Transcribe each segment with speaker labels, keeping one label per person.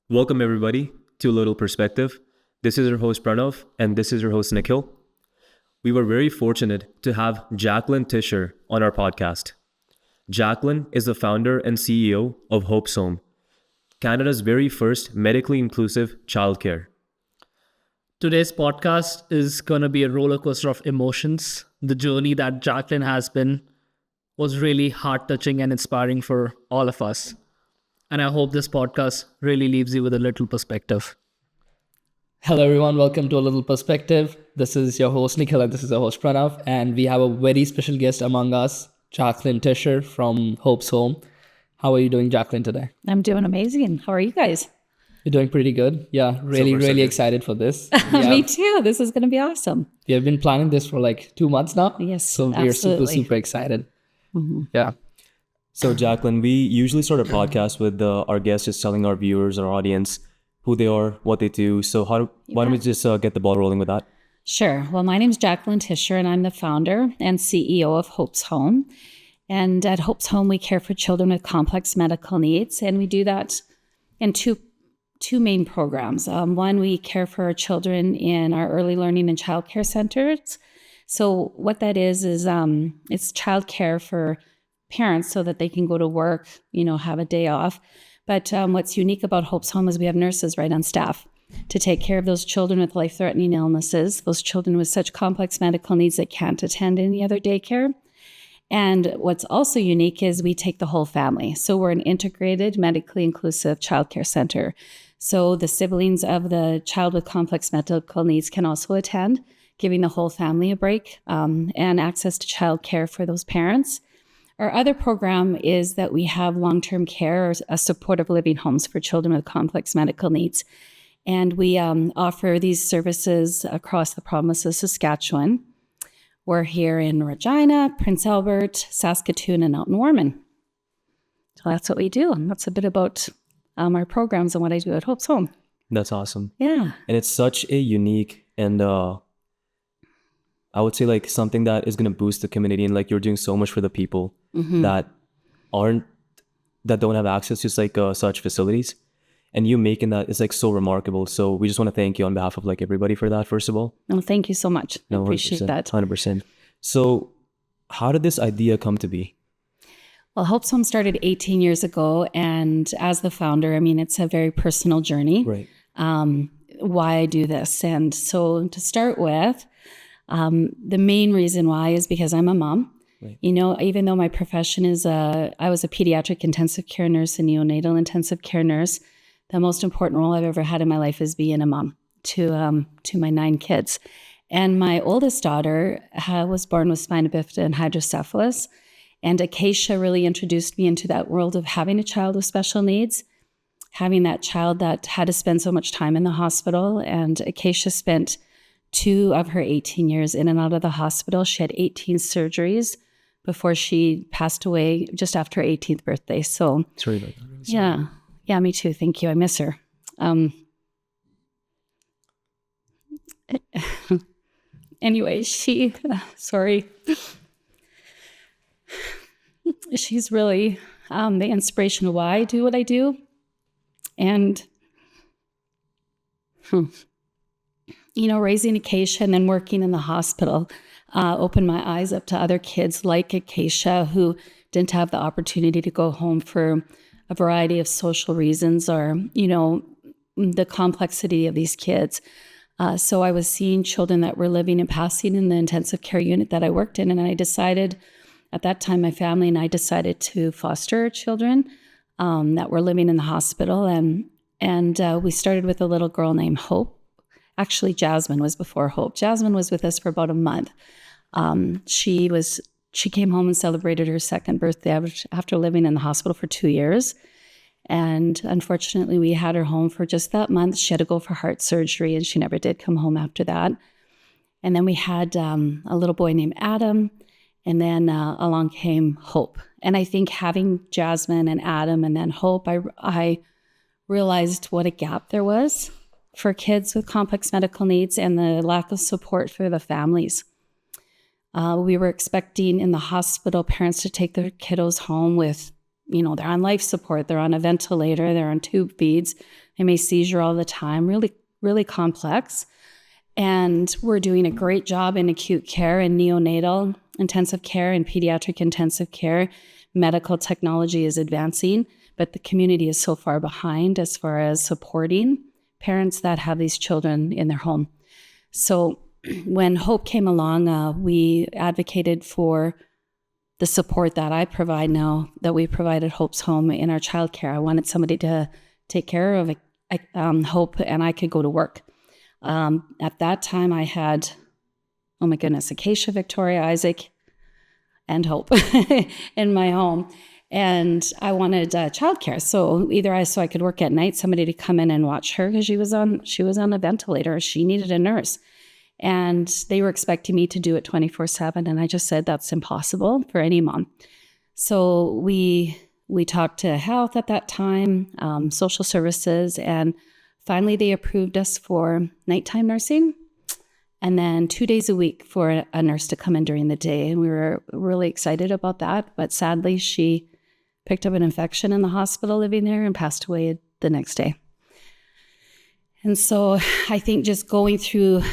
Speaker 1: Welcome, everybody, to A Little Perspective. This is your host, Pranav, and this is your host, Nikhil. We were very fortunate to have Jacqueline Tisher on our podcast. Jacqueline is the founder and CEO of Hope's Home, Canada's very first medically inclusive childcare.
Speaker 2: Today's podcast is going to be a roller coaster of emotions. The journey that Jacqueline has been was really heart-touching and inspiring for all of us. And I hope this podcast really leaves you with a little perspective. Hello, everyone. Welcome to A Little Perspective. This is your host, Nikhil, and this is your host, Pranav. And we have a very special guest among us, Jacqueline Tisher from Hope's Home. How are you doing, Jacqueline, today?
Speaker 3: I'm doing amazing. How are you guys?
Speaker 2: You're doing pretty good. Yeah, really excited for this.
Speaker 3: Me too. This is going to be awesome.
Speaker 2: We have been planning this for like 2 months now.
Speaker 3: Yes,
Speaker 2: so we're super excited.
Speaker 3: Mm-hmm.
Speaker 2: Yeah.
Speaker 1: So, Jacqueline, we usually start a podcast with our guests just telling our viewers, our audience, who they are, what they do. So why don't we just get the ball rolling with that?
Speaker 3: Sure. Well, my name is Jacqueline Tisher, and I'm the founder and CEO of Hope's Home. And at Hope's Home, we care for children with complex medical needs, and we do that in two main programs. One, we care for our children in our early learning and childcare centers. So what that is it's childcare for parents so that they can go to work, have a day off. But what's unique about Hope's Home is we have nurses right on staff to take care of those children with life-threatening illnesses, those children with such complex medical needs that can't attend any other daycare. And what's also unique is we take the whole family. So we're an integrated, medically inclusive childcare center. So the siblings of the child with complex medical needs can also attend, giving the whole family a break and access to childcare for those parents. Our other program is that we have long-term care or supportive living homes for children with complex medical needs. And we offer these services across the province of Saskatchewan. We're here in Regina, Prince Albert, Saskatoon, and out in Warman. So that's what we do. And that's a bit about our programs and what I do at Hope's Home.
Speaker 1: That's awesome.
Speaker 3: Yeah.
Speaker 1: And it's such a unique and I would say like something that is going to boost the community, and like you're doing so much for the people that don't have access to like such facilities, and you making that is like so remarkable. So we just want to thank you on behalf of like everybody for that, first of all.
Speaker 3: No, thank you so much. I appreciate that.
Speaker 1: 100%. So how did this idea come to be?
Speaker 3: Well, Hope's Home started 18 years ago, and as the founder, it's a very personal journey.
Speaker 1: Right.
Speaker 3: Why I do this. And so to start with, the main reason why is because I'm a mom. Right. Even though my profession is I was a pediatric intensive care nurse and neonatal intensive care nurse, the most important role I've ever had in my life is being a mom to my 9 kids. And my oldest daughter was born with spina bifida and hydrocephalus. And Acacia really introduced me into that world of having a child with special needs, having that child that had to spend so much time in the hospital. And Acacia spent 2 of her 18 years in and out of the hospital. She had 18 surgeries before she passed away just after her 18th birthday. So
Speaker 1: sorry about that.
Speaker 3: Yeah, me too. Thank you. I miss her. Anyway, sorry. She's really the inspiration of why I do what I do. And raising Acacia and then working in the hospital opened my eyes up to other kids like Acacia who didn't have the opportunity to go home for a variety of social reasons or, the complexity of these kids. So I was seeing children that were living and passing in the intensive care unit that I worked in. And I decided, at that time, my family and I decided to foster children that were living in the hospital. And we started with a little girl named Hope. Actually, Jasmine was before Hope. Jasmine was with us for about a month. She came home and celebrated her 2nd birthday after living in the hospital for 2 years. And unfortunately, we had her home for just that month. She had to go for heart surgery, and she never did come home after that. And then we had a little boy named Adam, and then along came Hope. And I think having Jasmine and Adam and then Hope, I realized what a gap there was for kids with complex medical needs and the lack of support for the families. We were expecting in the hospital parents to take their kiddos home with they're on life support, they're on a ventilator, they're on tube feeds, they may seizure all the time, really, really complex. And we're doing a great job in acute care and neonatal intensive care and pediatric intensive care. Medical technology is advancing, but the community is so far behind as far as supporting parents that have these children in their home. So when Hope came along, we advocated for the support that I provide now, that we provide at Hope's Home in our childcare. I wanted somebody to take care of Hope, and I could go to work. At that time, I had, oh my goodness, Acacia, Victoria, Isaac, and Hope in my home. And I wanted childcare. So so I could work at night, somebody to come in and watch her because she was on a ventilator. She needed a nurse. And they were expecting me to do it 24/7. And I just said, that's impossible for any mom. So we talked to health at that time, social services, and finally they approved us for nighttime nursing. And then 2 days a week for a nurse to come in during the day. And we were really excited about that. But sadly, she picked up an infection in the hospital living there and passed away the next day. And so I think just going through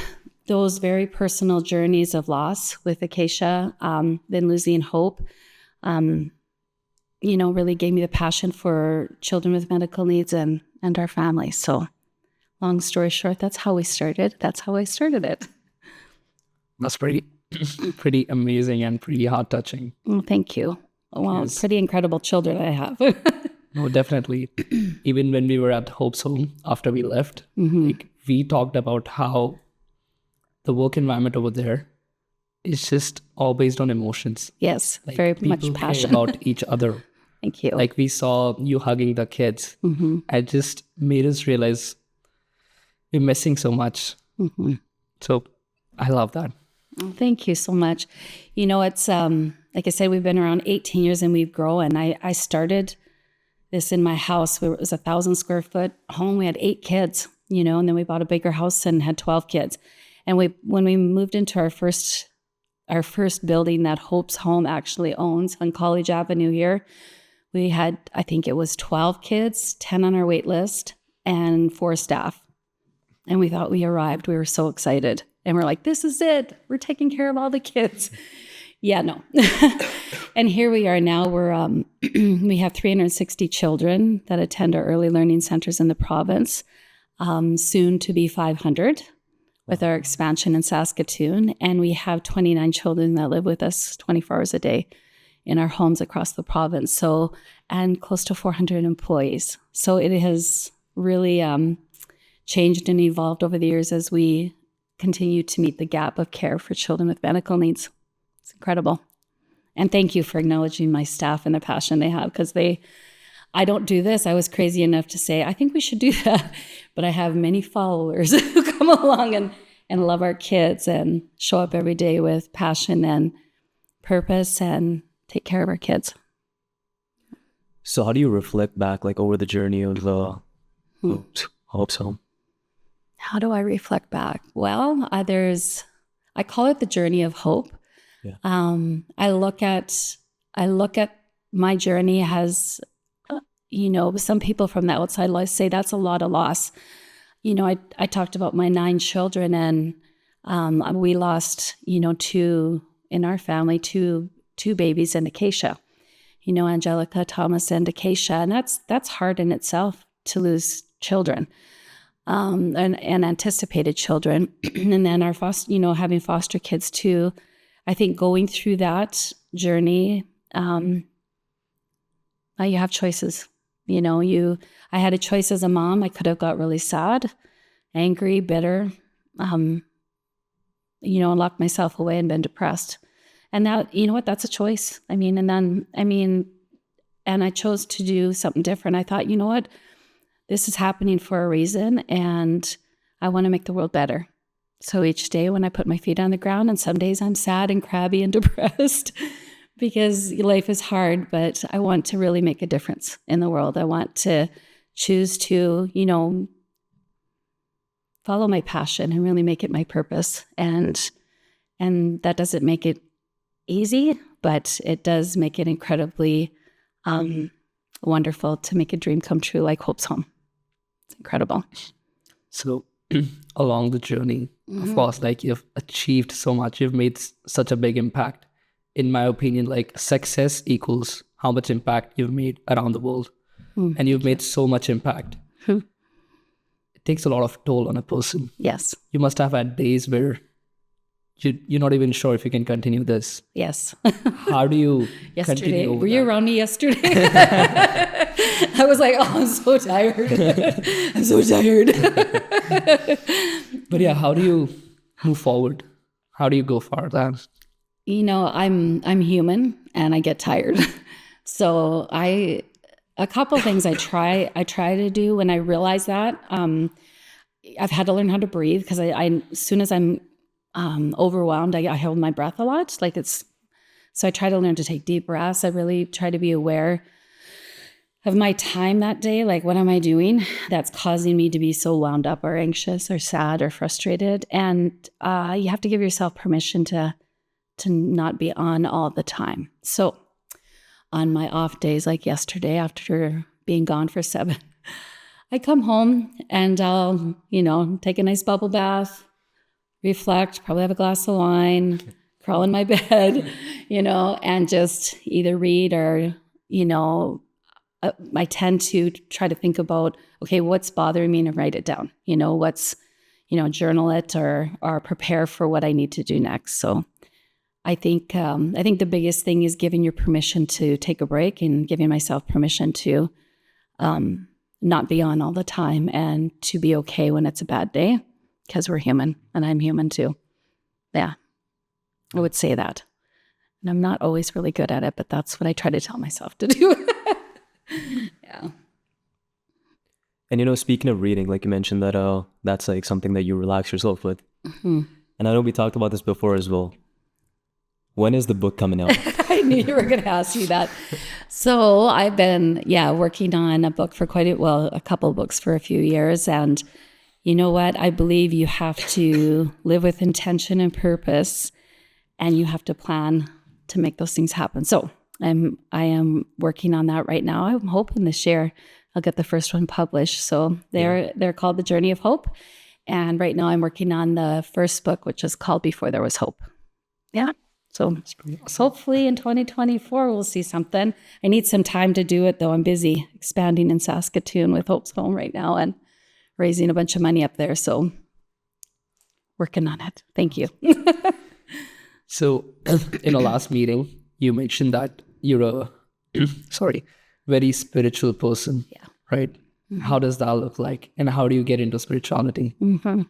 Speaker 3: those very personal journeys of loss with Acacia, then losing Hope, really gave me the passion for children with medical needs and our family. So long story short, that's how we started. That's how I started it.
Speaker 2: That's pretty amazing and pretty heart-touching.
Speaker 3: Thank you. Well,
Speaker 2: Yes.
Speaker 3: Pretty incredible children I have.
Speaker 2: No, definitely. Even when we were at Hope's Home after we left, we talked about how the work environment over there is just all based on emotions.
Speaker 3: Yes,
Speaker 2: Like,
Speaker 3: very
Speaker 2: people
Speaker 3: much
Speaker 2: care
Speaker 3: passion.
Speaker 2: about each other.
Speaker 3: Thank you.
Speaker 2: Like we saw you hugging the kids. It just made us realize we're missing so much. So I love that.
Speaker 3: Thank you so much. It's like I said, we've been around 18 years and we've grown. I started this in my house. It was 1,000 square foot home. We had 8 kids, and then we bought a bigger house and had 12 kids. And when we moved into our first building that Hope's Home actually owns on College Avenue here, we had, I think it was 12 kids, 10 on our wait list, and 4 staff. And we thought we arrived. We were so excited. And we're like, this is it. We're taking care of all the kids. Yeah, no. And here we are now. We have 360 children that attend our early learning centers in the province, soon to be 500 with our expansion in Saskatoon. And we have 29 children that live with us 24 hours a day in our homes across the province. And close to 400 employees. So it has really changed and evolved over the years as we continue to meet the gap of care for children with medical needs. It's incredible. And thank you for acknowledging my staff and the passion they have, because I don't do this. I was crazy enough to say, I think we should do that. But I have many followers who come along and love our kids and show up every day with passion and purpose and take care of our kids.
Speaker 1: So how do you reflect back like over the journey of the Hope's Home?
Speaker 3: How do I reflect back? Well, I call it the journey of hope.
Speaker 1: Yeah.
Speaker 3: I look at my journey as, some people from the outside life say that's a lot of loss. I talked about my 9 children, and we lost, 2 in our family, two babies and Acacia. Angelica, Thomas, and Acacia, and that's hard in itself to lose children. And anticipated children, and then our having foster kids too. I think going through that journey, you have choices. I had a choice as a mom. I could have got really sad, angry, bitter, and locked myself away and been depressed. And that, that's a choice. And I chose to do something different. I thought, this is happening for a reason, and I want to make the world better. So each day when I put my feet on the ground, and some days I'm sad and crabby and depressed because life is hard, but I want to really make a difference in the world. I want to choose to, follow my passion and really make it my purpose. And that doesn't make it easy, but it does make it incredibly wonderful to make a dream come true like Hope's Home. It's incredible.
Speaker 2: So along the journey, of course, like you've achieved so much, you've made such a big impact. In my opinion, like success equals how much impact you've made around the world. And you've made so much impact. It takes a lot of toll on a person.
Speaker 3: Yes.
Speaker 2: You must have had days where you're not even sure if you can continue this.
Speaker 3: Yes.
Speaker 2: How do you
Speaker 3: Yesterday.
Speaker 2: continue over
Speaker 3: Were you
Speaker 2: that?
Speaker 3: around me yesterday? I was like, oh, I'm so tired. I'm so tired.
Speaker 2: But yeah, how do you move forward? How do you go for that?
Speaker 3: You know, I'm human and I get tired. So a couple things I try to do when I realize that. I've had to learn how to breathe because I as soon as I'm overwhelmed, I hold my breath a lot. So I try to learn to take deep breaths. I really try to be aware of my time that day. Like, what am I doing that's causing me to be so wound up or anxious or sad or frustrated? And you have to give yourself permission to not be on all the time. So on my off days, like yesterday, after being gone for 7, I come home and I'll, take a nice bubble bath, reflect, probably have a glass of wine, crawl in my bed, and just either read or, I tend to try to think about, okay, what's bothering me and write it down, journal it or prepare for what I need to do next. So I think the biggest thing is giving your permission to take a break and giving myself permission to not be on all the time and to be okay when it's a bad day, because we're human and I'm human too. Yeah, I would say that. And I'm not always really good at it, but that's what I try to tell myself to do. Yeah.
Speaker 1: And speaking of reading, like you mentioned that that's like something that you relax yourself with.
Speaker 3: Mm-hmm.
Speaker 1: And I know we talked about this before as well. When is the book coming out?
Speaker 3: I knew you were going to ask me that. So I've been, working on a book for a couple of books for a few years. And you know what? I believe you have to live with intention and purpose, and you have to plan to make those things happen. So I am working on that right now. I'm hoping this year I'll get the first one published. So they're called The Journey of Hope. And right now I'm working on the first book, which is called Before There Was Hope. Yeah. So hopefully in 2024, we'll see something. I need some time to do it, though. I'm busy expanding in Saskatoon with Hope's Home right now and raising a bunch of money up there. So working on it. Thank you.
Speaker 2: So in our last meeting, you mentioned that you're a very spiritual person.
Speaker 3: Yeah.
Speaker 2: Right? Mm-hmm. How does that look like? And how do you get into spirituality?
Speaker 3: Mm-hmm.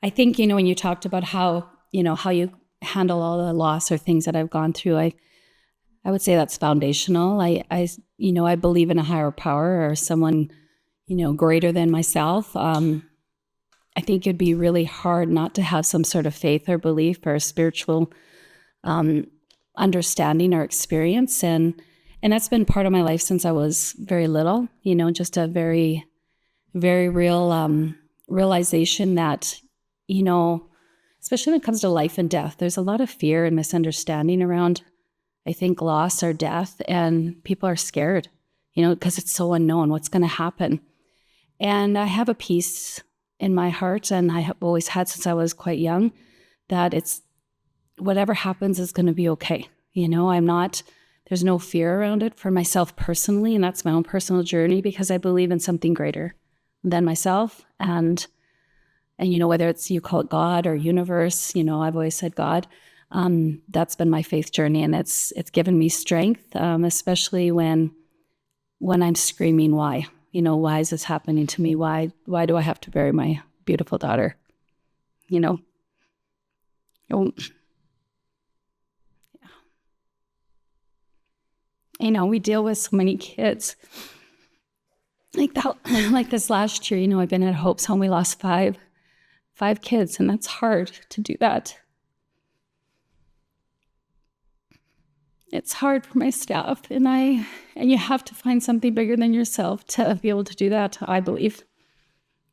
Speaker 3: I think, when you talked about how you handle all the loss or things that I've gone through, I would say that's foundational. I believe in a higher power or someone, greater than myself. I think it'd be really hard not to have some sort of faith or belief or spiritual understanding or experience. And that's been part of my life since I was very little, just a very, very real realization that, especially when it comes to life and death, there's a lot of fear and misunderstanding around, I think, loss or death. And people are scared, because it's so unknown what's going to happen. And I have a peace in my heart, and I have always had since I was quite young, that it's whatever happens is going to be okay. There's no fear around it for myself personally. And that's my own personal journey, because I believe in something greater than myself. And whether it's, you call it God or universe, I've always said God. That's been my faith journey, and it's given me strength, especially when I'm screaming, why? Why is this happening to me? Why do I have to bury my beautiful daughter? We deal with so many kids. Like this last year, I've been at Hope's Home. We lost five kids, and that's hard to do that. It's hard for my staff, and you have to find something bigger than yourself to be able to do that, I believe.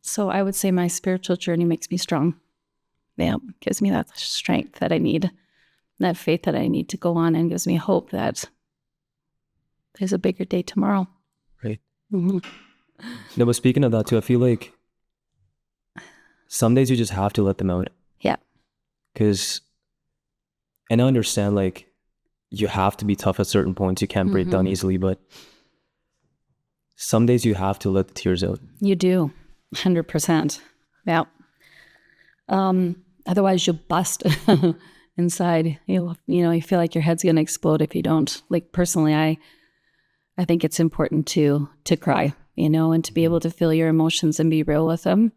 Speaker 3: So I would say my spiritual journey makes me strong. Yeah, gives me that strength that I need, that faith that I need to go on, and gives me hope that there's a bigger day tomorrow.
Speaker 1: Right.
Speaker 3: Mm-hmm.
Speaker 1: No, but speaking of that too, I feel like some days you just have to let them out.
Speaker 3: Yeah.
Speaker 1: Because, and I understand like you have to be tough at certain points. You can't break down easily, but some days you have to let the tears out.
Speaker 3: You do. 100%. Yeah. Otherwise you'll bust inside. You feel like your head's going to explode if you don't. Like personally, I think it's important to cry, and to be able to feel your emotions and be real with them.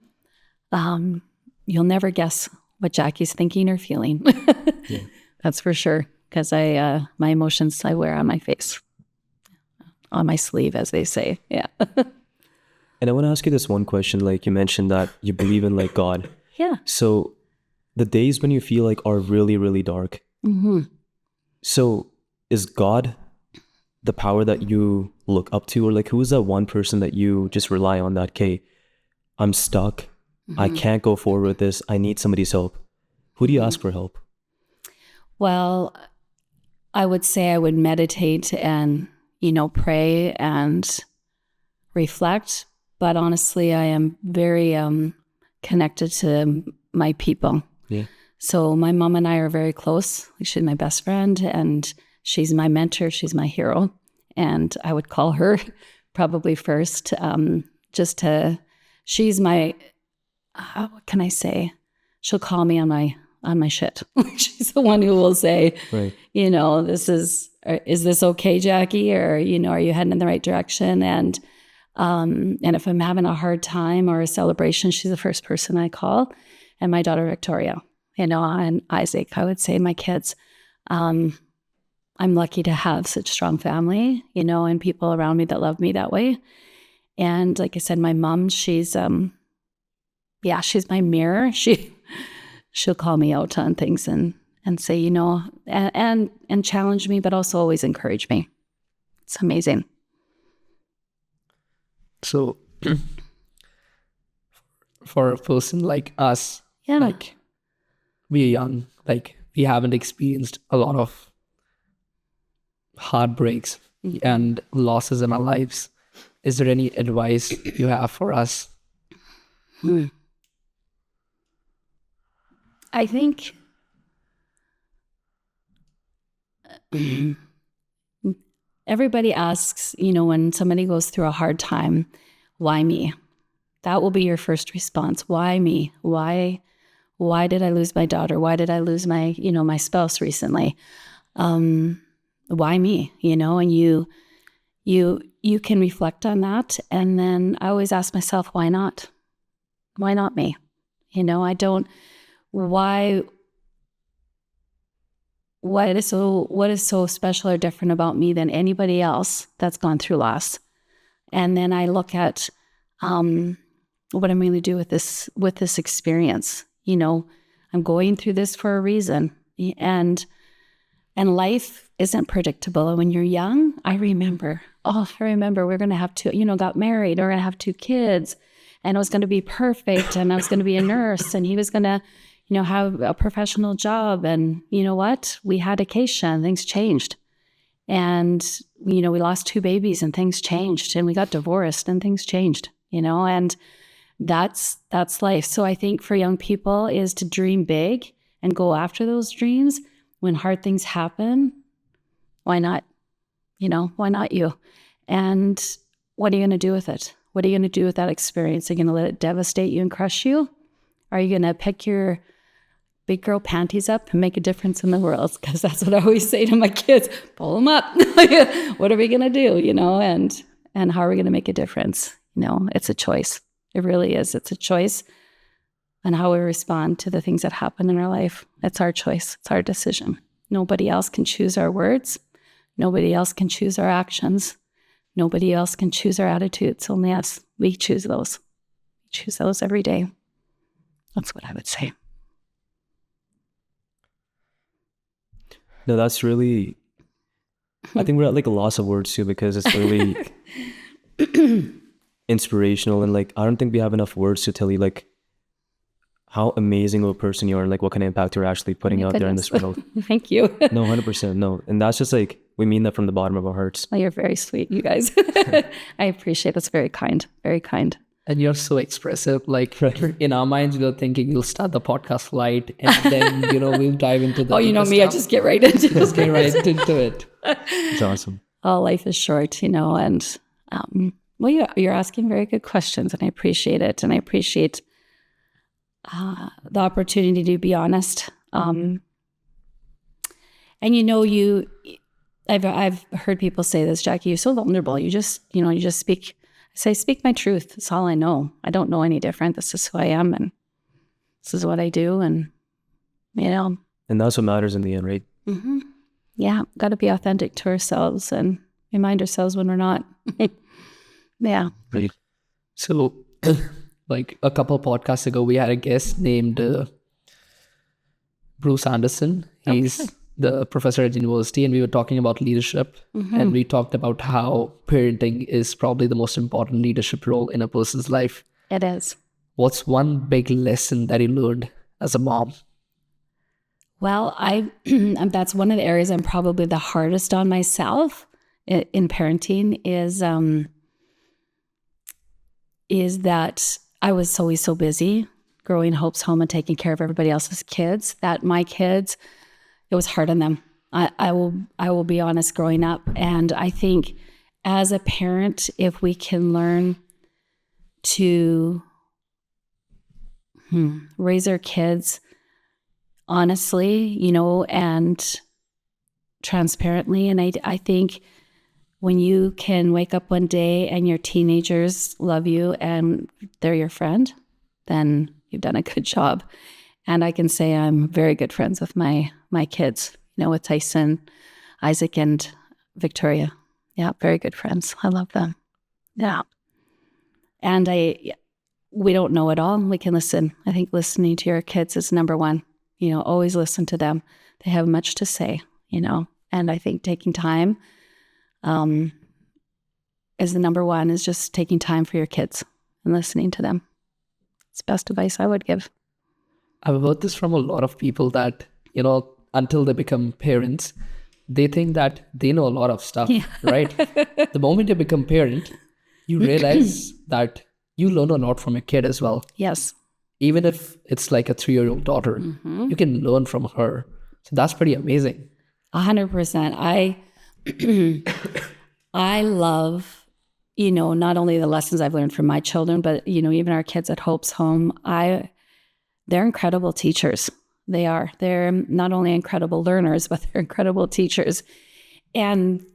Speaker 3: You'll never guess what Jackie's thinking or feeling.
Speaker 1: Yeah.
Speaker 3: That's for sure. Because my emotions I wear on my face, on my sleeve, as they say. Yeah.
Speaker 1: And I want to ask you this one question. Like you mentioned that you believe in like God.
Speaker 3: Yeah.
Speaker 1: So the days when you feel like are really, really dark.
Speaker 3: Mm-hmm.
Speaker 1: So is God the power that you look up to, or like who's that one person that you just rely on that, okay, I'm stuck. I can't go forward with this. I need somebody's help. Who do you ask for help?
Speaker 3: Well, I would say I would meditate and, pray and reflect. But honestly, I am very connected to my people.
Speaker 1: Yeah.
Speaker 3: So my mom and I are very close. She's my best friend and she's my mentor. She's my hero. And I would call her probably first she's my, what can I say? She'll call me on my shit. She's the one who will say,
Speaker 1: Right.
Speaker 3: is this okay, Jackie? Or, are you heading in the right direction? And if I'm having a hard time or a celebration, she's the first person I call. And my daughter, Victoria, and Isaac, I would say my kids. I'm lucky to have such strong family, and people around me that love me that way. And like I said, my mom, she's my mirror. She'll call me out on things and say, and challenge me, but also always encourage me. It's amazing.
Speaker 2: So for a person like us,
Speaker 3: Yeah.
Speaker 2: like we're young, like we haven't experienced a lot of heartbreaks and losses in our lives. Is there any advice you have for us?
Speaker 3: I think everybody asks, when somebody goes through a hard time, why me? That will be your first response. Why me? Why did I lose my daughter? Why did I lose my, my spouse recently? Why me? And you can reflect on that. And then I always ask myself, why not? Why not me? What is so special or different about me than anybody else that's gone through loss? And then I look at what I'm going to do with this experience. I'm going through this for a reason, and life isn't predictable. And when you're young, I remember we're going to have got married, or we're going to have 2 kids, and it was going to be perfect, and I was going to be a nurse, and he was going to have a professional job. And you know what? We had Acacia and things changed. And, we lost 2 babies and things changed, and we got divorced and things changed, and that's life. So I think for young people is to dream big and go after those dreams. When hard things happen, why not? Why not you? And what are you going to do with it? What are you going to do with that experience? Are you going to let it devastate you and crush you? Are you going to pick your big girl panties up and make a difference in the world? Because that's what I always say to my kids, pull them up. What are we going to do, and how are we going to make a difference? It's a choice. It really is. It's a choice on how we respond to the things that happen in our life. It's our choice. It's our decision. Nobody else can choose our words. Nobody else can choose our actions. Nobody else can choose our attitudes. Only us. We choose those. We choose those every day. That's what I would say.
Speaker 1: No, that's really, I think we're at like a loss of words too, because it's really inspirational. And like, I don't think we have enough words to tell you like how amazing of a person you are and like what kind of impact you're actually putting out there in this world.
Speaker 3: Thank you.
Speaker 1: No, 100%. No. And that's just like we mean that from the bottom of our hearts.
Speaker 3: Well, you're very sweet, you guys. I appreciate it. That's very kind. Very kind.
Speaker 2: And you're so expressive. Like in our minds, we're thinking you'll start the podcast light and then, we'll dive into the.
Speaker 3: Oh, you know me, I just get right into it.
Speaker 2: Just get right into it.
Speaker 1: It's awesome.
Speaker 3: Oh, life is short, and well, you're asking very good questions, and I appreciate it. And I appreciate the opportunity to be honest. And I've heard people say this, Jackie, you're so vulnerable. You just speak. I speak my truth. That's all I know. I don't know any different. This is who I am, and this is what I do, and
Speaker 1: And that's what matters in the end, right?
Speaker 3: Mm-hmm. Yeah, got to be authentic to ourselves and remind ourselves when we're not. Yeah.
Speaker 1: Right.
Speaker 2: So, like a couple podcasts ago, we had a guest named Bruce Anderson. He's the professor at university, and we were talking about leadership. And we talked about how parenting is probably the most important leadership role in a person's life.
Speaker 3: It is.
Speaker 2: What's one big lesson that you learned as a mom?
Speaker 3: Well, that's one of the areas I'm probably the hardest on myself in parenting is that I was always so busy growing Hope's Home and taking care of everybody else's kids that my kids, it was hard on them. I will be honest, growing up. And I think as a parent, if we can learn to raise our kids honestly, and transparently. And I think when you can wake up one day and your teenagers love you and they're your friend, then you've done a good job. And I can say I'm very good friends with my kids, with Tyson, Isaac, and Victoria. Yeah, very good friends. I love them. Yeah. And we don't know it all. We can listen. I think listening to your kids is number one. Always listen to them. They have much to say, and I think taking time is the number one, is just taking time for your kids and listening to them. It's the best advice I would give.
Speaker 2: I've heard this from a lot of people that, until they become parents, they think that they know a lot of stuff, right? The moment you become parent, you realize that you learn a lot from your kid as well.
Speaker 3: Yes.
Speaker 2: Even if it's like a 3-year-old daughter, you can learn from her. So that's pretty amazing.
Speaker 3: 100%. I love, not only the lessons I've learned from my children, but, even our kids at Hope's Home, they're incredible teachers. They are. They're not only incredible learners, but they're incredible teachers. And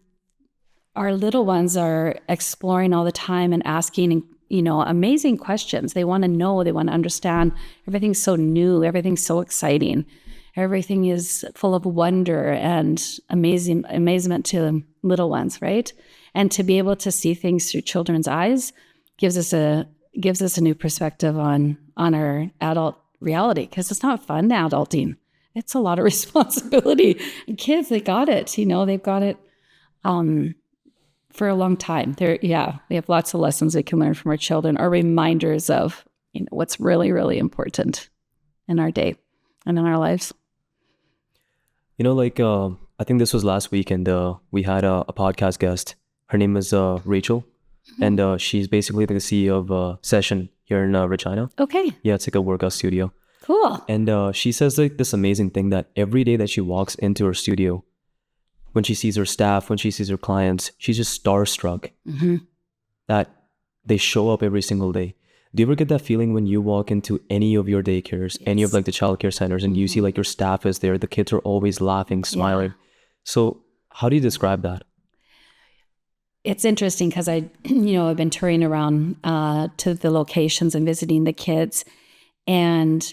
Speaker 3: our little ones are exploring all the time and asking, amazing questions. They want to know, they want to understand. Everything's so new, everything's so exciting. Everything is full of wonder and amazement to little ones, right? And to be able to see things through children's eyes gives us a new perspective on our adult reality, because it's not fun adulting. It's a lot of responsibility. And kids, they got it. They've got it for a long time. We have lots of lessons we can learn from our children, or reminders of what's really, really important in our day and in our lives.
Speaker 1: I think this was last week, and we had a podcast guest. Her name is Rachel, and she's basically the CEO of Session here in Regina.
Speaker 3: Okay.
Speaker 1: Yeah, it's like a workout studio.
Speaker 3: Cool.
Speaker 1: And she says this amazing thing that every day that she walks into her studio, when she sees her staff, when she sees her clients, she's just starstruck that they show up every single day. Do you ever get that feeling when you walk into any of your daycares, any of the childcare centers, and you see your staff is there, the kids are always laughing, smiling. Yeah. So how do you describe that?
Speaker 3: It's interesting because I've been touring around to the locations and visiting the kids. And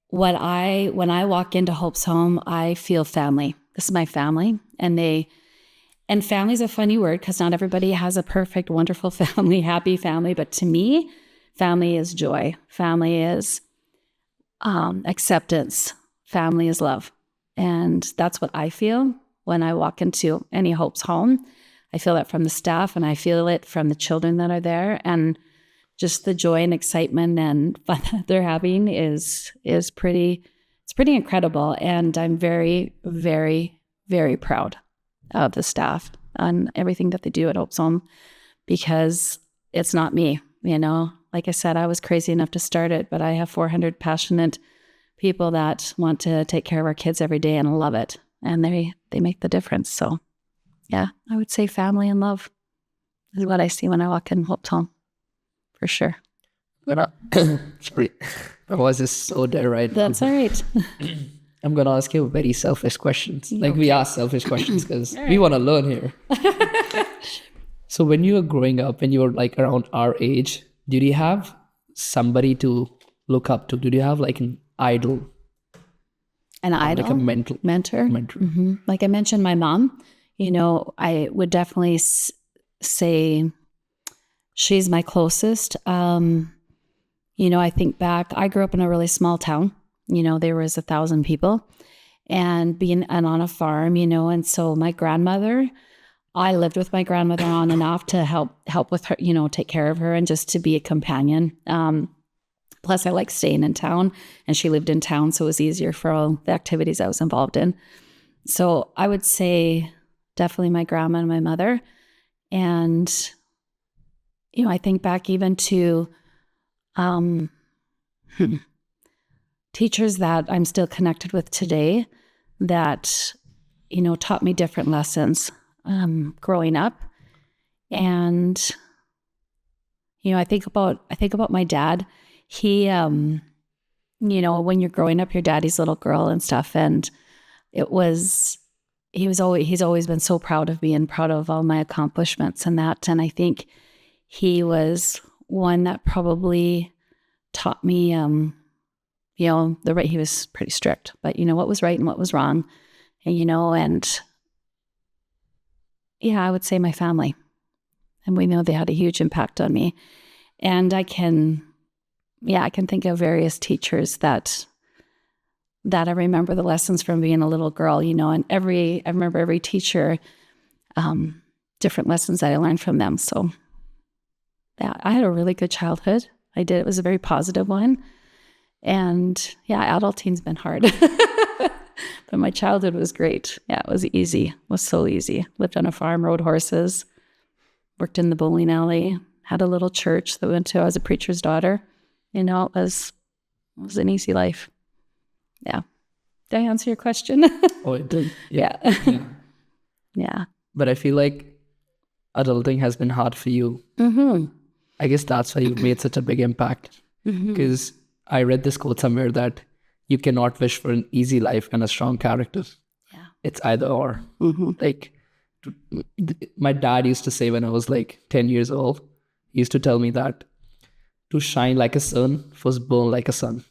Speaker 3: when I walk into Hope's Home, I feel family. This is my family. And family is a funny word because not everybody has a perfect, wonderful family, happy family. But to me, family is joy. Family is acceptance. Family is love. And that's what I feel when I walk into any Hope's Home. I feel that from the staff, and I feel it from the children that are there. And just the joy and excitement and fun that they're having is pretty incredible. And I'm very, very, very proud of the staff on everything that they do at Hope's Home, because it's not me, you know. Like I said, I was crazy enough to start it, but I have 400 passionate people that want to take care of our kids every day and love it. And they make the difference. So yeah, I would say family and love is what I see when I walk in Hope's Home, for sure.
Speaker 4: Sorry, my voice is so dead right now.
Speaker 3: That's all right.
Speaker 4: I'm going to ask you very selfish questions. Like we ask selfish questions because we want to learn here. So when you were growing up and you were like around our age, did you have somebody to look up to? Did you have like an idol?
Speaker 3: An idol?
Speaker 4: Like a mentor?
Speaker 3: Mm-hmm. Like I mentioned, my mom, you know, I would definitely say she's my closest. You know, I think back, I grew up in a really small town. You know, there was 1,000 people and on a farm, you know, and so my grandmother, I lived with my grandmother on and off to help with her, you know, take care of her and just to be a companion. Plus I liked staying in town and she lived in town, so it was easier for all the activities I was involved in. So I would say definitely my grandma and my mother. And, you know, I think back even to teachers that I'm still connected with today that, you know, taught me different lessons growing up. And, you know, I think about my dad. He, you know, when you're growing up, your daddy's little girl and stuff. And he's always been so proud of me and proud of all my accomplishments and that. And I think he was one that probably taught me, you know, he was pretty strict, but you know, what was right and what was wrong. And, you know, and yeah, I would say my family. And we know they had a huge impact on me. And I can think of various teachers that I remember the lessons from being a little girl, you know, and I remember every teacher, different lessons that I learned from them. So yeah, I had a really good childhood. I did. It was a very positive one. And yeah, adulting's been hard. But my childhood was great. Yeah, it was easy. It was so easy. Lived on a farm, rode horses, worked in the bowling alley, had a little church that we went to. I was a preacher's daughter. You know, it was an easy life. Yeah. Did I answer your question?
Speaker 4: Oh, it did.
Speaker 3: Yeah.
Speaker 4: Yeah.
Speaker 3: Yeah.
Speaker 4: But I feel like adulting has been hard for you.
Speaker 3: Mm-hmm.
Speaker 4: I guess that's why you've made such a big impact. Because I read this quote somewhere that you cannot wish for an easy life and a strong character.
Speaker 3: Yeah.
Speaker 4: It's either or. Like my dad used to say when I was like 10 years old, he used to tell me that to shine like a sun, first burn like a sun.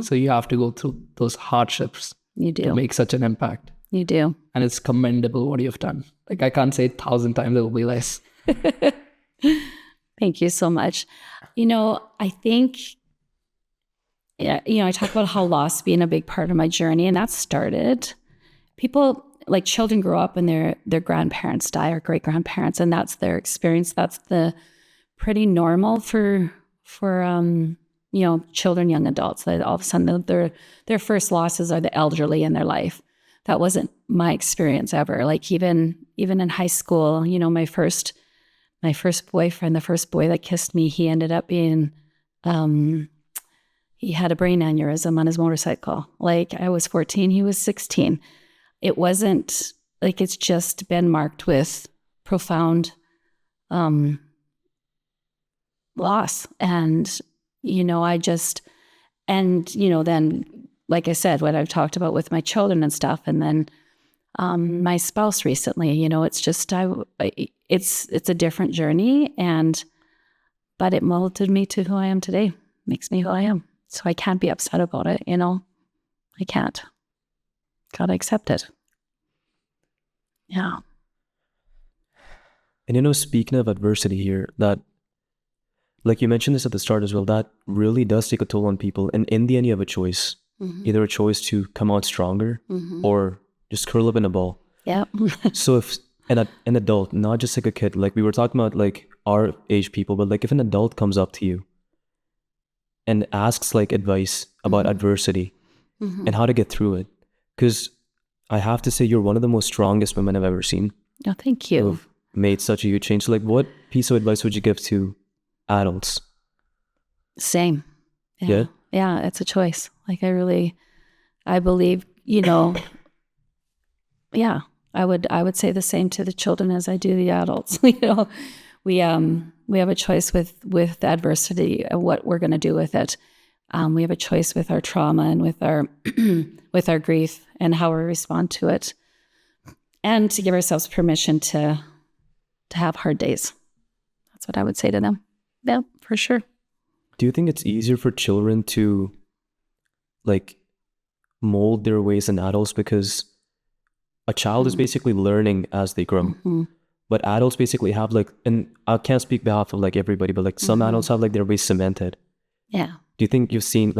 Speaker 4: So you have to go through those hardships
Speaker 3: You do.
Speaker 4: to make such an impact.
Speaker 3: You do.
Speaker 4: And it's commendable what you've done. Like I can't say 1,000 times, it will be less.
Speaker 3: Thank you so much. You know, I think, you know, I talk about how loss being a big part of my journey, and that started. People, like children grow up and their grandparents die or great grandparents, and that's their experience. That's the pretty normal for you know, children, young adults. That all of a sudden their first losses are the elderly in their life. That wasn't my experience ever. Like even in high school, you know, my first boyfriend, the first boy that kissed me, he ended up being, he had a brain aneurysm on his motorcycle. Like I was 14, he was 16. It wasn't like, it's just been marked with profound loss. And, you know, you know, then, like I said, what I've talked about with my children and stuff, and then my spouse recently, you know, it's just, it's a different journey, but it molded me to who I am today, makes me who I am. So I can't be upset about it, you know, I can't. Gotta accept it. Yeah.
Speaker 1: And you know, speaking of adversity here, that, like you mentioned this at the start as well, that really does take a toll on people. And in the end, you have a choice. Either a choice to come out stronger or just curl up in a ball.
Speaker 3: Yeah.
Speaker 1: So if an adult, not just like a kid, like we were talking about like our age people, but like if an adult comes up to you and asks like advice about adversity and how to get through it. Because I have to say you're one of the most strongest women I've ever seen.
Speaker 3: Oh, thank you.
Speaker 1: Who've made such a huge change. Like, what piece of advice would you give to adults?
Speaker 3: Same.
Speaker 1: Yeah?
Speaker 3: Yeah, it's a choice. Like I believe, yeah, I would say the same to the children as I do the adults. We have a choice with adversity and what we're going to do with it. We have a choice with our trauma and with our with our grief and how we respond to it, and to give ourselves permission to have hard days. That's what I would say to them. Yeah, for sure.
Speaker 1: Do you think it's easier for children to like mold their ways in adults, because a child is basically learning as they grow? But adults basically have like, and I can't speak behalf of like everybody, but like some adults have like their ways cemented.
Speaker 3: Yeah.
Speaker 1: Do you think you've seen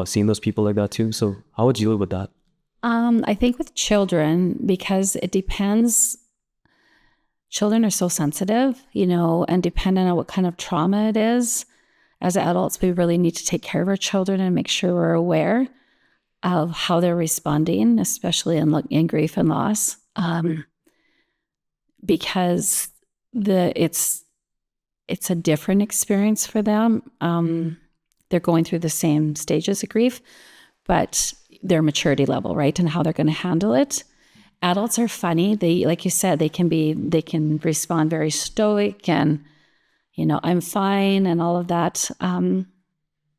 Speaker 1: seen those people like that too? So how would you deal with that?
Speaker 3: I think with children, because it depends. Children are so sensitive, and depending on what kind of trauma it is. As adults, we really need to take care of our children and make sure we're aware of how they're responding, especially in grief and loss, because it's a different experience for them. They're going through the same stages of grief, but their maturity level, right, and how they're going to handle it. Adults are funny. They, like you said, they can respond very stoic and, I'm fine and all of that.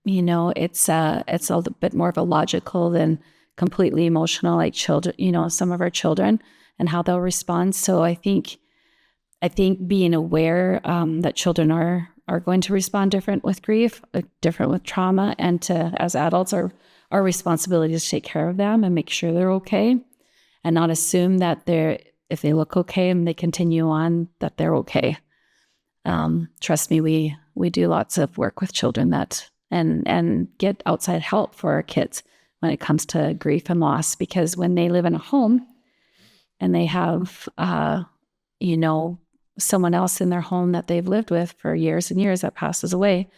Speaker 3: It's a little bit more of a logical than completely emotional, like children, some of our children and how they'll respond. So I think being aware that children are going to respond different with grief, different with trauma, and as adults, our responsibility is to take care of them and make sure they're okay, and not assume that if they look okay and they continue on, that they're okay. Trust me, we do lots of work with children and get outside help for our kids when it comes to grief and loss, because when they live in a home and they have, someone else in their home that they've lived with for years and years that passes away,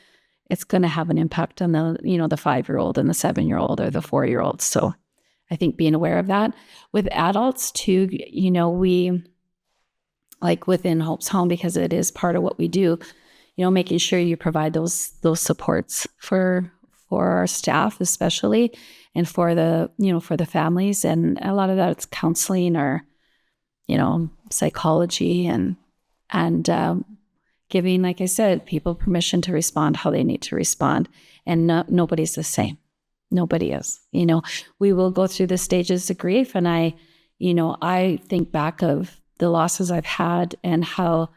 Speaker 3: it's going to have an impact on the 5-year-old and the 7-year-old or the 4-year-old. So I think being aware of that. With adults too, we, like within Hope's Home, because it is part of what we do, making sure you provide those supports for our staff, especially, and for the families. And a lot of that, it's counseling or, psychology and giving, like I said, people permission to respond how they need to respond. And nobody's the same. Nobody is. We will go through the stages of grief. And I think back of the losses I've had and how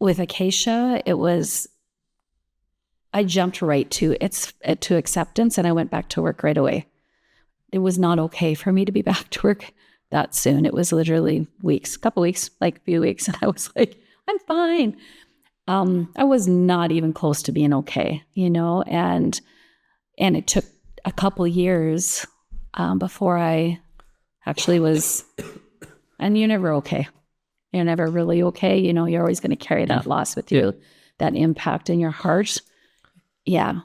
Speaker 3: with Acacia, I jumped right to acceptance, and I went back to work right away. It was not okay for me to be back to work that soon. It was literally a few weeks. And I was like, I'm fine. I was not even close to being okay, and it took a couple years before I actually was, and you're never okay. You're never really okay. You're always going to carry that loss with you, that impact in your heart. Yeah.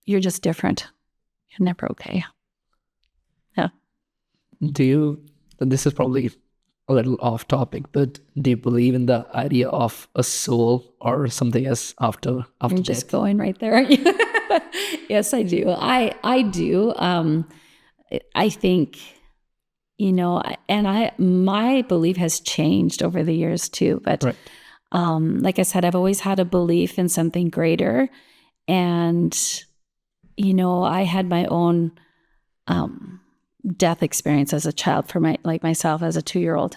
Speaker 3: You're just different. You're never okay. Yeah.
Speaker 4: This is probably a little off topic, but do you believe in the idea of a soul or something as after
Speaker 3: You're
Speaker 4: death?
Speaker 3: just going right there, aren't you? Yes, I do. I do. I think, and my belief has changed over the years too. But
Speaker 4: Right.
Speaker 3: Like I said, I've always had a belief in something greater, and I had my own death experience as a child for myself as a 2-year-old,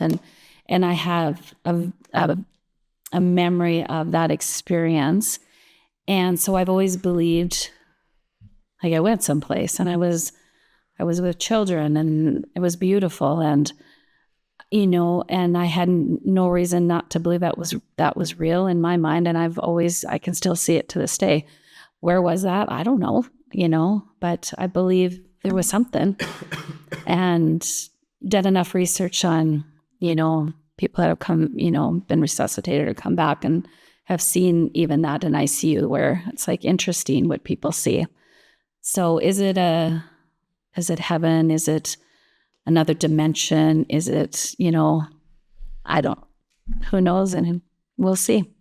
Speaker 3: and I have a memory of that experience, and so I've always believed, like I went someplace and I was with children and it was beautiful, and and I had no reason not to believe that was real in my mind, and I can still see it to this day. Where was that? I don't know, but I believe there was something, and did enough research on, people that have come, been resuscitated or come back and have seen even that in ICU, where it's like interesting what people see. So is it Is it heaven? Is it another dimension? Is it, who knows? And we'll see.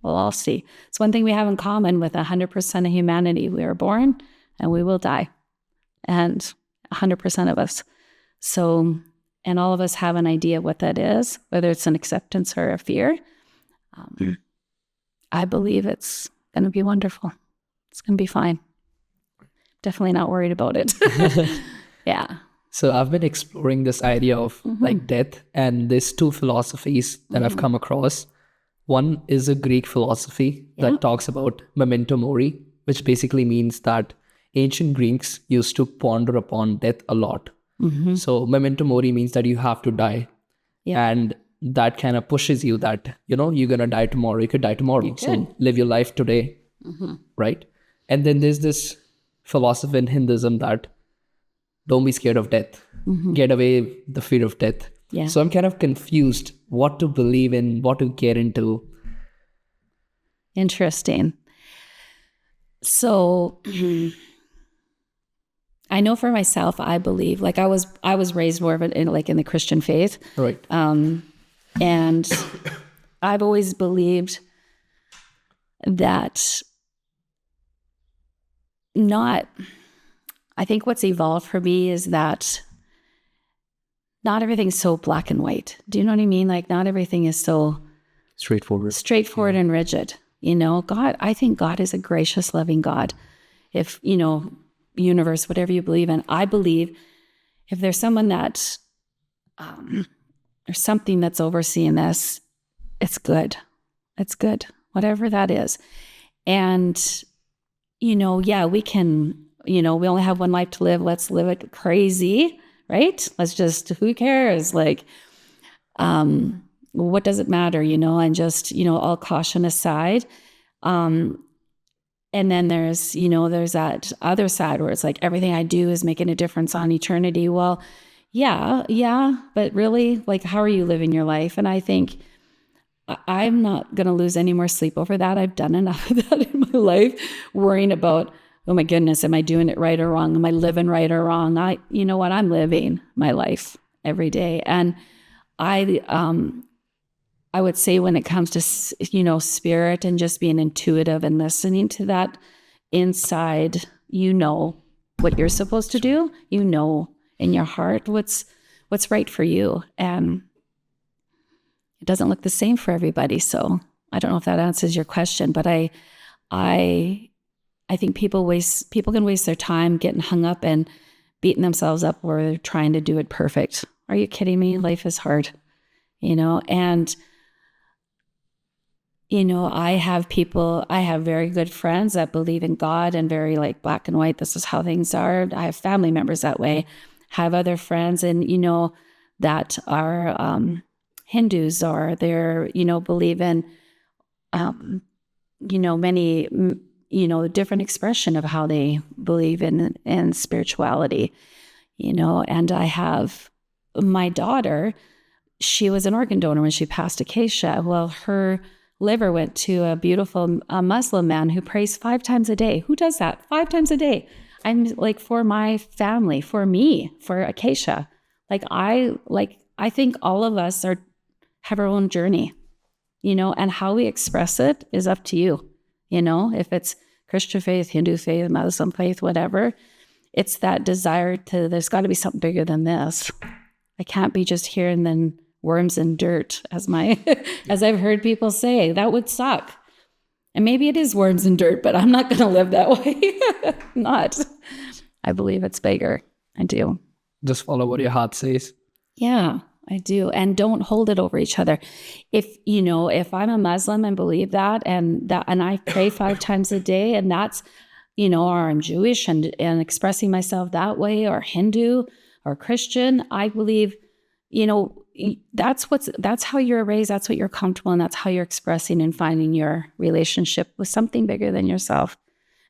Speaker 3: We'll all see. It's one thing we have in common with 100% of humanity. We are born and we will die. And 100% of us. So, and all of us have an idea what that is, whether it's an acceptance or a fear. I believe it's going to be wonderful. It's going to be fine. Definitely not worried about it. Yeah.
Speaker 4: So I've been exploring this idea of like death, and there's two philosophies that I've come across. One is a Greek philosophy that talks about memento mori, which basically means that ancient Greeks used to ponder upon death a lot. So memento mori means that you have to die. And that kind of pushes you that, you're going to die tomorrow. You could die tomorrow. So live your life today. Right? And then there's this philosophy in Hinduism that don't be scared of death. Get away the fear of death.
Speaker 3: Yeah.
Speaker 4: So I'm kind of confused what to believe in, what to get into.
Speaker 3: Interesting. So I know for myself, I believe, like I was raised more of in the Christian faith.
Speaker 4: Right.
Speaker 3: And I've always believed that I think what's evolved for me is that not everything's so black and white. Do you know what I mean? Like not everything is so straightforward and rigid. I think God is a gracious, loving God. If, universe, whatever you believe in, I believe if there's someone that, or something that's overseeing this, it's good. It's good, whatever that is. And, we can, we only have one life to live. Let's live it crazy, right? Let's just, who cares? Like, what does it matter, and just, all caution aside. And then there's that other side where it's like everything I do is making a difference on eternity. Well, yeah, but really, like, how are you living your life? And I think I'm not going to lose any more sleep over that. I've done enough of that in my life, worrying about, oh my goodness, am I doing it right or wrong? Am I living right or wrong? I'm living my life every day. And I would say when it comes to, spirit and just being intuitive and listening to that inside, what you're supposed to do, in your heart what's right for you. And it doesn't look the same for everybody. So I don't know if that answers your question, but I think people can waste their time getting hung up and beating themselves up where they're trying to do it perfect. Are you kidding me? Life is hard, and I have very good friends that believe in God and very like black and white. This is how things are. I have family members that way. Have other friends and, that are Hindus or they're, believe in, many, different expression of how they believe in spirituality, and I have my daughter, she was an organ donor when she passed Acacia. Well, her liver went to a beautiful Muslim man who prays 5 times a day. Who does that 5 times a day? I'm like, for my family, for me, for Acacia. I think all of us have our own journey, and how we express it is up to you. If it's Christian faith, Hindu faith, Muslim faith, whatever, it's that desire there's got to be something bigger than this. I can't be just here and then worms and dirt, as I've heard people say. That would suck. And maybe it is worms and dirt, but I'm not going to live that way. Not. I believe it's bigger. I do.
Speaker 4: Just follow what your heart says.
Speaker 3: Yeah, I do. And don't hold it over each other. If I'm a Muslim and believe that, and I pray 5 times a day, and that's, or I'm Jewish and expressing myself that way, or Hindu or Christian, I believe, that's how you're raised, that's what you're comfortable, and that's how you're expressing and finding your relationship with something bigger than yourself.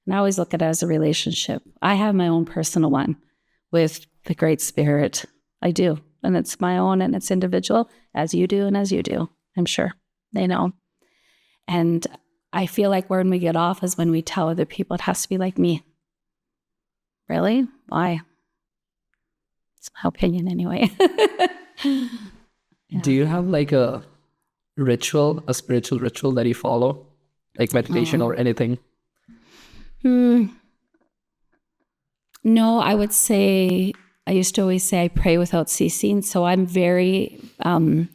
Speaker 3: And I always look at it as a relationship. I have my own personal one with the Great Spirit. I do. And it's my own and it's individual, as you do and as you do. I'm sure they know. And I feel like when we get off is when we tell other people it has to be like me. Really? Why? It's my opinion anyway.
Speaker 4: Do you have like a ritual, a spiritual ritual that you follow? Like meditation or anything?
Speaker 3: No, I would say, I used to always say I pray without ceasing. So I'm very, I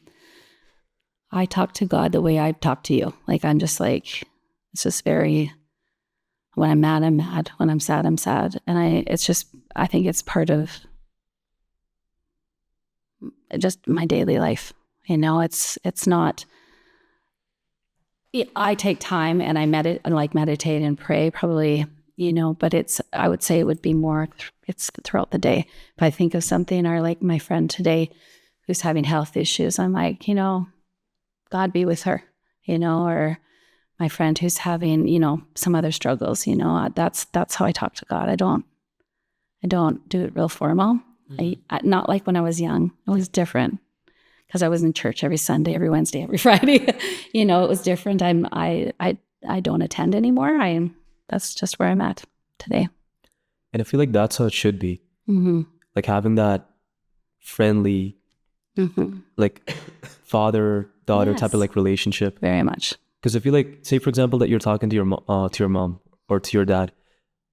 Speaker 3: talk to God the way I talk to you. Like, I'm just like, it's just very, when I'm mad, I'm mad. When I'm sad, I'm sad. And I think it's part of just my daily life. It's not, I take time and I meditate and pray probably, but I would say it would be more, it's throughout the day. If I think of something, or like my friend today who's having health issues, I'm like, God be with her, or my friend who's having, some other struggles, that's how I talk to God. I don't do it real formal. Not like when I was young. It was different because I was in church every Sunday, every Wednesday, every Friday. It was different. I don't attend anymore. That's just where I'm at today.
Speaker 1: And I feel like that's how it should be.
Speaker 3: Mm-hmm.
Speaker 1: Like having that friendly, like father-daughter type of like relationship.
Speaker 3: Very much.
Speaker 1: Because I feel like, say for example, that you're talking to your mom or to your dad,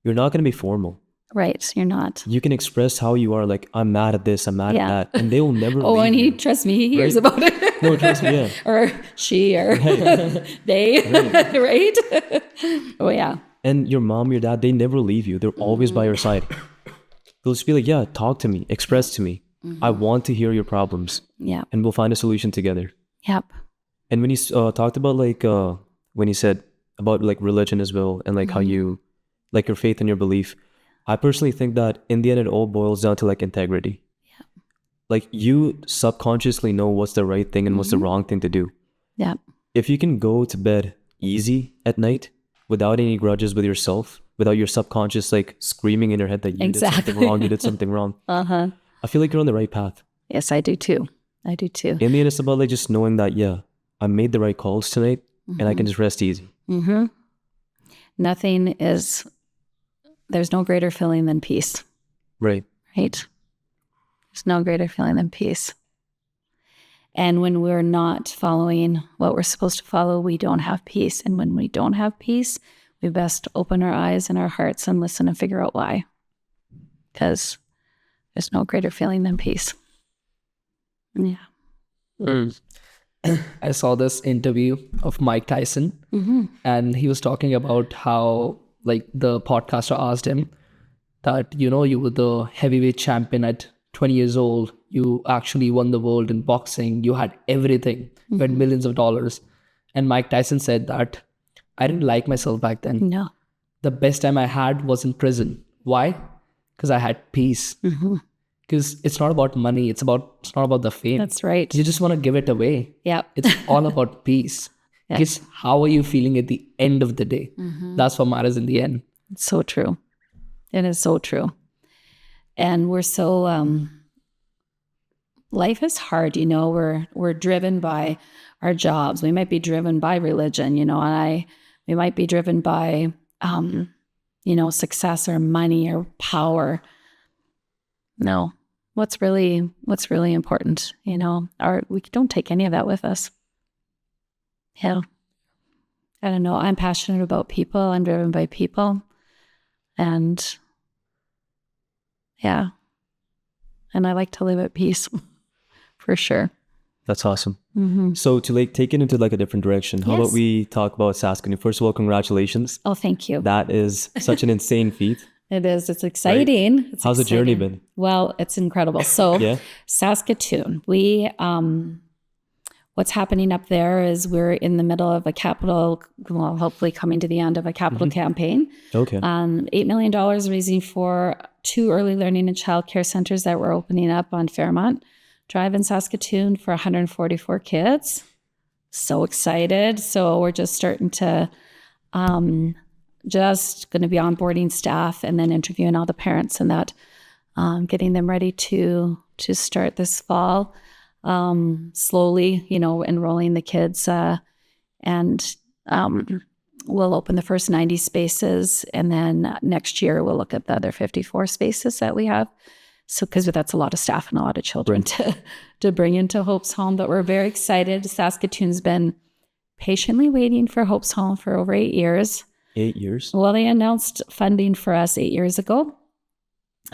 Speaker 1: you're not going to be formal.
Speaker 3: Right, you're not.
Speaker 1: You can express how you are, like, I'm mad at this, I'm mad at that, and they will never leave
Speaker 3: and
Speaker 1: you.
Speaker 3: trust me, he hears about it.
Speaker 1: No, trust me, yeah.
Speaker 3: Or she, or they, right? Oh, yeah.
Speaker 1: And your mom, your dad, they never leave you. They're always by your side. They'll just be like, yeah, talk to me, express to me. I want to hear your problems.
Speaker 3: Yeah.
Speaker 1: And we'll find a solution together.
Speaker 3: Yep.
Speaker 1: And when you talked about, like, when you said about, like, religion as well, and, like, how you, like, your faith and your belief, I personally think that in the end, it all boils down to like integrity.
Speaker 3: Yeah.
Speaker 1: Like you subconsciously know what's the right thing and what's the wrong thing to do.
Speaker 3: Yeah.
Speaker 1: If you can go to bed easy at night without any grudges with yourself, without your subconscious like screaming in your head that you did something wrong, you did something wrong. I feel like you're on the right path.
Speaker 3: Yes, I do too.
Speaker 1: In the end, it's about like just knowing that, yeah, I made the right calls tonight and I can just rest easy.
Speaker 3: There's no greater feeling than peace.
Speaker 1: Right.
Speaker 3: Right? There's no greater feeling than peace. And when we're not following what we're supposed to follow, we don't have peace. And when we don't have peace, we best open our eyes and our hearts and listen and figure out why. Because there's no greater feeling than peace. Yeah.
Speaker 4: I saw this interview of Mike Tyson, and he was talking about how, like, the podcaster asked him that, you were the heavyweight champion at 20 years old. You actually won the world in boxing. You had everything. You had millions of dollars. And Mike Tyson said that, I didn't like myself back then.
Speaker 3: No.
Speaker 4: The best time I had was in prison. Why? Because I had peace. Because it's not about money. It's not about the fame.
Speaker 3: That's right.
Speaker 4: You just want to give it away.
Speaker 3: Yeah.
Speaker 4: It's all about peace. Because how are you feeling at the end of the day? That's what matters in the end.
Speaker 3: It's so true. It is so true. And we're so, life is hard, we're driven by our jobs. We might be driven by religion, and we might be driven by, success or money or power. No, what's really important, we don't take any of that with us. Yeah. I don't know. I'm passionate about people. I'm driven by people. And yeah. And I like to live at peace for sure.
Speaker 1: That's awesome. So to like take it into like a different direction, how about we talk about Saskatoon? First of all, congratulations.
Speaker 3: Oh, thank you.
Speaker 1: That is such an insane feat.
Speaker 3: It is. It's exciting. Right?
Speaker 1: How's the journey been?
Speaker 3: Well, it's incredible. So Saskatoon, what's happening up there is we're in the middle of a capital, hopefully coming to the end of a capital campaign.
Speaker 1: Okay.
Speaker 3: $8 million raising for 2 early learning and childcare centers that we're opening up on Fairmont Drive in Saskatoon for 144 kids. So excited. So we're just starting to, just going to be onboarding staff and then interviewing all the parents and that, getting them ready to start this fall. Slowly, enrolling the kids, and we'll open the first 90 spaces. And then next year we'll look at the other 54 spaces that we have. So, because that's a lot of staff and a lot of children to bring into Hope's Home, but we're very excited. Saskatoon's been patiently waiting for Hope's Home for over 8 years.
Speaker 1: 8 years?
Speaker 3: Well, they announced funding for us 8 years ago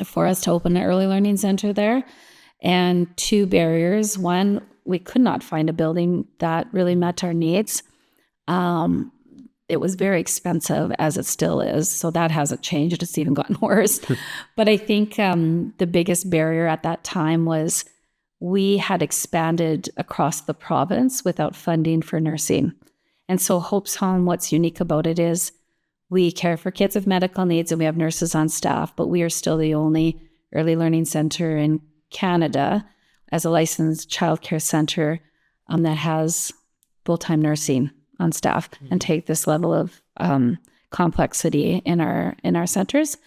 Speaker 3: for us to open an early learning center there. And 2 barriers. One, we could not find a building that really met our needs. It was very expensive, as it still is. So that hasn't changed. It's even gotten worse. But I think the biggest barrier at that time was we had expanded across the province without funding for nursing. And so Hope's Home, what's unique about it is we care for kids with medical needs and we have nurses on staff, but we are still the only early learning center in Canada as a licensed childcare center that has full-time nursing on staff and take this level of complexity in our centers.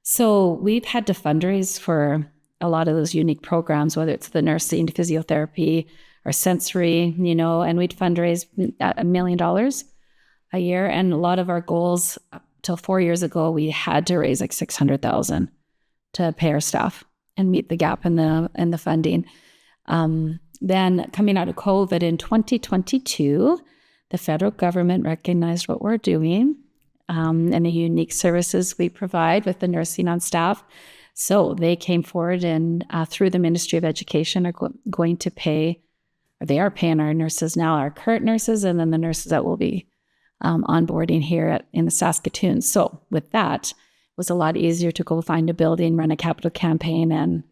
Speaker 3: So we've had to fundraise for a lot of those unique programs, whether it's the nursing, physiotherapy, or sensory, and we'd fundraise $1 million a year. And a lot of our goals till 4 years ago, we had to raise like $600,000 to pay our staff and meet the gap in the funding. Then coming out of COVID in 2022, the federal government recognized what we're doing and the unique services we provide with the nursing on staff. So they came forward and through the Ministry of Education are going to pay, or they are paying our nurses now, our current nurses, and then the nurses that will be onboarding here in the Saskatoon. So with that, it was a lot easier to go find a building, run a capital campaign,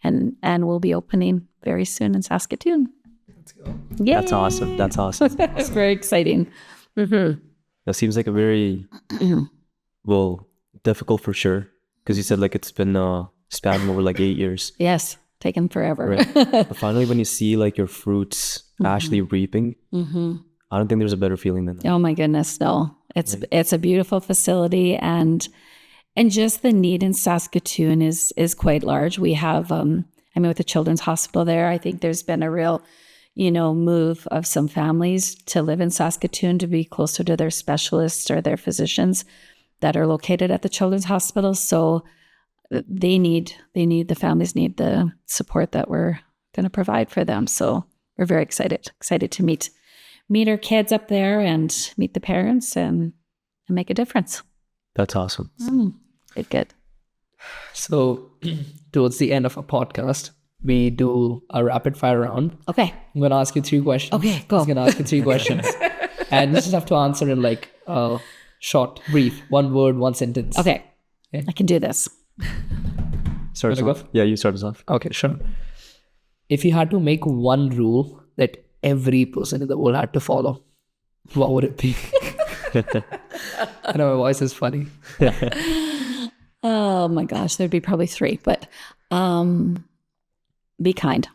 Speaker 3: and we'll be opening very soon in Saskatoon.
Speaker 4: Let's go.
Speaker 3: Yay!
Speaker 1: That's awesome. That's awesome.
Speaker 3: It's very exciting. Mm-hmm.
Speaker 1: That seems like a very, difficult for sure. Because you said like it's been spanning over like 8 years.
Speaker 3: Yes, taken forever.
Speaker 1: Right. But finally, when you see like your fruits actually reaping, I don't think there's a better feeling than that.
Speaker 3: Oh my goodness, no. It's a beautiful facility and just the need in Saskatoon is quite large. We have, with the Children's Hospital there, I think there's been a real, move of some families to live in Saskatoon to be closer to their specialists or their physicians that are located at the Children's Hospital. So the families need the support that we're going to provide for them. So we're very excited to meet our kids up there and meet the parents and make a difference.
Speaker 1: That's awesome.
Speaker 3: Good.
Speaker 4: So towards the end of our podcast, we do a rapid fire round.
Speaker 3: Okay.
Speaker 4: I'm going to ask you 3 questions.
Speaker 3: Okay, go.
Speaker 4: I'm going to ask you 3 questions. And you just have to answer in like short, brief, 1 word, 1 sentence.
Speaker 3: Okay. I can do this.
Speaker 1: Start us
Speaker 4: Wanna
Speaker 1: off?
Speaker 4: go?
Speaker 1: Yeah, you start us off.
Speaker 4: Okay, sure. If you had to make 1 rule that every person in the world had to follow, what would it be? I know my voice is funny.
Speaker 3: Oh my gosh, there'd be probably 3, but be kind.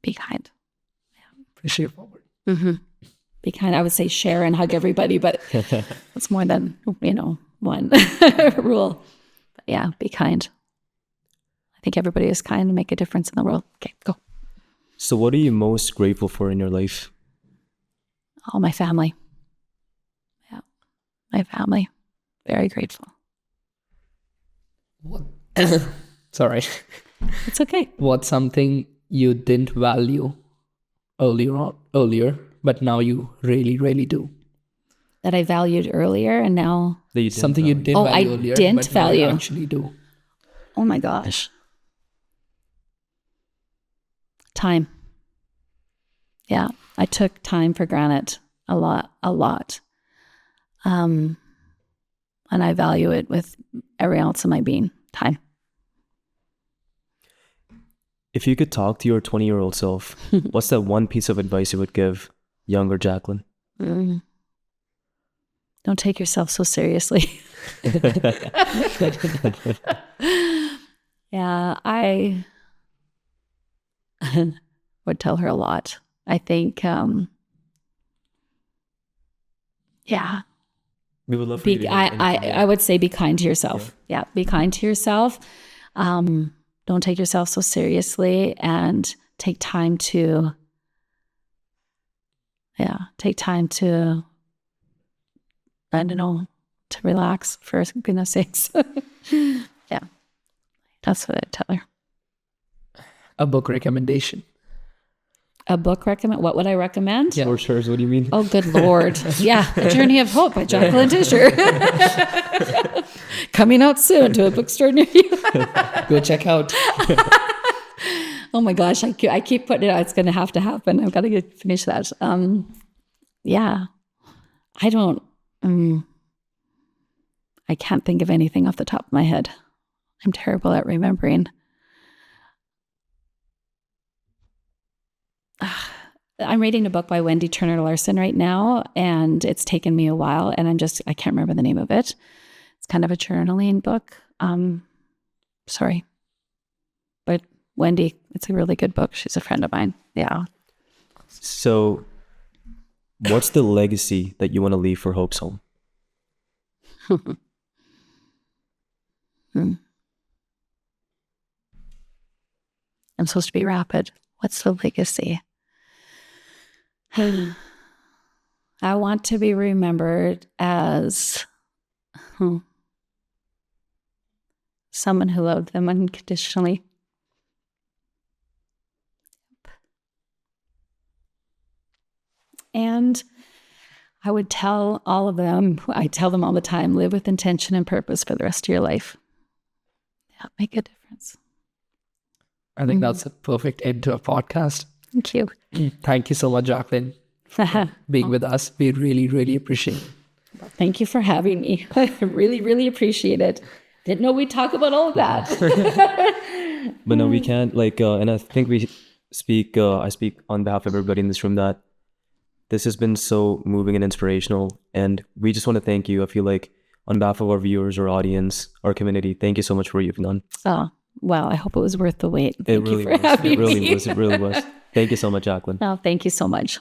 Speaker 3: Be kind.
Speaker 4: Pretty straightforward.
Speaker 3: Be kind. I would say share and hug everybody, but it's more than, 1 rule. But yeah, be kind. I think everybody is kind and make a difference in the world. Okay, go.
Speaker 1: So what are you most grateful for in your life?
Speaker 3: Oh, my family. Yeah, my family. Very grateful.
Speaker 4: What? Sorry.
Speaker 3: It's okay.
Speaker 4: What's something you didn't value earlier, but now you really, really do?
Speaker 3: That I valued earlier and now...
Speaker 1: That you didn't
Speaker 4: Something you
Speaker 1: value?
Speaker 4: didn't value
Speaker 3: I
Speaker 4: earlier,
Speaker 3: didn't
Speaker 4: but now
Speaker 3: value.
Speaker 4: you actually do.
Speaker 3: Oh my gosh. Time. Yeah, I took time for granted a lot. And I value it with every ounce of my being. Time.
Speaker 1: If you could talk to your 20-year-old self, what's that one piece of advice you would give younger Jacqueline?
Speaker 3: Don't take yourself so seriously. Yeah, I would tell her a lot. I think, yeah.
Speaker 1: We would love for you to
Speaker 3: I would say be kind to yourself. Yeah, be kind to yourself. Don't take yourself so seriously and take time to I don't know, to relax, for goodness sakes. Yeah, that's what I'd tell her.
Speaker 4: a book recommendation.
Speaker 3: A book recommend? What would I recommend?
Speaker 4: Yeah.
Speaker 1: Or chairs, what do you mean?
Speaker 3: Oh, good Lord. Yeah. The Journey of Hope by Jacqueline Tisher. Coming out soon to a bookstore near you.
Speaker 4: Go check out.
Speaker 3: Oh my gosh. I keep putting it out. It's going to have to happen. I've got to finish that. Yeah. I don't, I can't think of anything off the top of my head. I'm terrible at remembering. I'm reading a book by Wendy Turner Larson right now, and it's taken me a while, and I can't remember the name of it. It's kind of a journaling book. Sorry. But Wendy, it's a really good book. She's a friend of mine. Yeah.
Speaker 1: So what's the legacy that you want to leave for Hope's Home?
Speaker 3: I'm supposed to be rapid. What's the legacy? I want to be remembered as someone who loved them unconditionally. And I would tell all of them, I tell them all the time, live with intention and purpose for the rest of your life. Yeah, make a difference.
Speaker 4: I think that's a perfect end to a podcast.
Speaker 3: Thank you.
Speaker 4: Thank you so much, Jacqueline, for being with us. We really, really appreciate it.
Speaker 3: Thank you for having me. I really, really appreciate it. Didn't know we'd talk about all of that.
Speaker 1: But no, we can't, and I think I speak on behalf of everybody in this room that this has been so moving and inspirational. And we just want to thank you. I feel like on behalf of our viewers, our audience, our community, thank you so much for what you've done.
Speaker 3: Oh, well, I hope it was worth the wait. Thank you for
Speaker 1: was.
Speaker 3: having
Speaker 1: It really
Speaker 3: me.
Speaker 1: was. It really was. Thank you so much, Jacqueline.
Speaker 3: Oh, thank you so much.